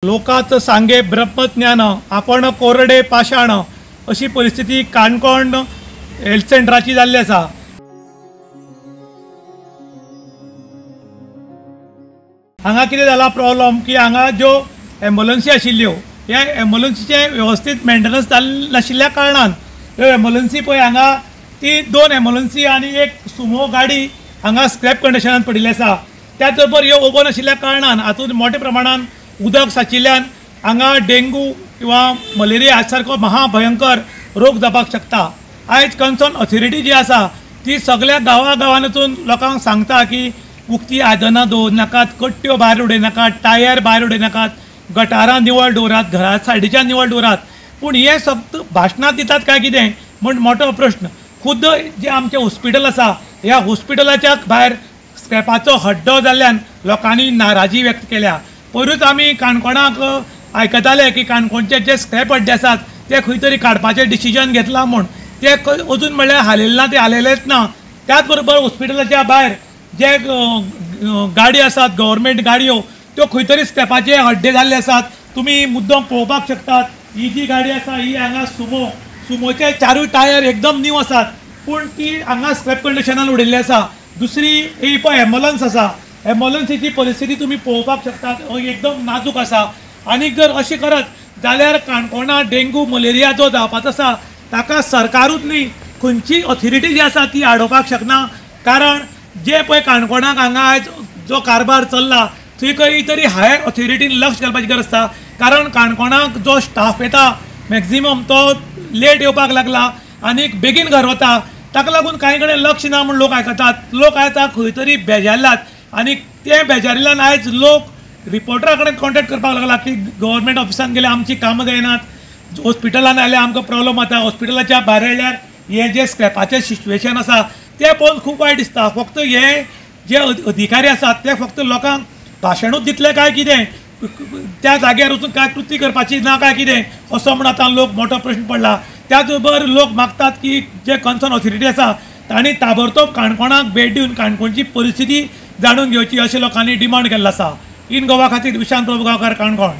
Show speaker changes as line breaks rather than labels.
लोकांचं सांगे ब्रह्मज्ञान आपण कोरडे पाषाण अशी परिस्थिती काणकोण हेल्थ सेंटराची जाल्ली आसा। हांगा कितें जाला प्रॉब्लम की हांगा ज्यो एम्ब्युलन्सी आशिल्ल्यो ह्या एम्ब्युलन्सीचे व्यवस्थित मेंटेनन्स जाल्ले नाशिल्ल्या कारणान ह्यो एम्ब्युलन्सी पळय हांगा ती 2 एम्ब्युलन्सी आनी एक सुमो गाडी हांगा स्क्रॅप कंडिशनान पडिल्ली आसा। त्याच बरोबर ह्यो ओपन आशिल्ल्या कारणान हातूंत मोठ्या प्रमाणान उदक साचिल्ल्यान हांगा डेंगू किंवा मलेरिया ह्या सारको महाभयंकर रोग जावपाक शकता। आयज कन्सर्न ऑथॉरिटी जी आसा ती सगळ्या गांवांत वचून लोकांक सांगता की उक्ती आयदनां दवरूं नाकात, कट्ट्यो भायर उडयनाकात, टायर भायर उडयनाकात, गटारां निवळ दवरात, घरा सायडीच्यान निवळ दवरात। पूण हे फक्त भाशणां दितात काय कितें म्हण मोठो प्रश्न। खुद्द जे आमचे हॉस्पिटल आसा ह्या हॉस्पिटलाच्या भायर स्क्रॅपाचो हड्डो जाल्ल्यान लोकांनी नाराजी व्यक्त केल्या। पयरूच आमी काणकोणाक आयकताले की काणकोणचे जे स्क्रॅप हड्डे आसात ते खंय तरी काडपाचें डिसिजन घेतलां म्हूण, ते अजून म्हणल्यार हालयले ना, ते हालयलेच ना। त्याच बरोबर हॉस्पिटलाच्या भायर जे गाडी आसात गव्हर्मेंट गाडयो त्यो खंय तरी स्क्रॅपाचे हड्डे जाल्ले आसात। तुमी मुद्दम पळोवपाक शकतात, ही जी गाडी आसा ही हांगा सुमोचे 4 टायर एकदम न्यू आसात पूण ती हांगा स्क्रॅप कंडिशनान उडयल्ली आसा। दुसरी ही पळय एम्ब्युलन्स आसा, एम्ब्युलन्सीची परिस्थिती तुमी पळोवपाक शकतात, एकदम नाजूक आसा। आनी जर अशें करत जाल्यार काणकोणा डेंगू मलेरिया जो जावपाचो आसा ताका सरकारूच न्ही खंयची ऑथॉरिटी जी आसा ती आडोवपाक शकना। कारण जे पळय काणकोणाक हांगा आयज जो कारभार चल्ला थंय खंय तरी हायर ऑथॉरिटीन लक्ष घालपाची गरज आसा। कारण काणकोणाक जो स्टाफ येता मॅक्झिमम तो लेट येवपाक लागला आनी बेगीन घर वता, ताका लागून कांय कडेन लक्ष ना म्हूण लोक आयकतात। लोक आयता खंय तरी बेजारल्यात आनी ते बेजारिल्ल्यान आयज लोक रिपोर्टरा कडेन कॉन्टॅक्ट करपाक लागला की गव्हर्मेंट ऑफिसान गेले आमची कामां जायनात, हॉस्पिटलान आयले आमकां प्रॉब्लम जाता, हॉस्पिटलाच्या भायर येयल्यार हे जे स्क्रॅपाचें सिच्युएशन आसा तें पळोवन खूब वायट दिसता। फक्त हे जे अधिकारी आसात ते फक्त लोकांक भाशणूच दितले काय कितें, त्या जाग्यार वचून काय कृती करपाची ना काय कितें असो म्हूण आतां लोक मोठो प्रश्न पडला। त्याच बरोबर लोक मागतात की जे कन्सर्न ऑथॉरिटी आसा तांणी ताबडतोब काणकोणाक भेट दिवन काणकोणची परिस्थिती जाणून घेवची अशें लोकांनी डिमांड केल्लो आसा। इन गोवा खातीर विशांत प्रभुगांवकार, काणकोण।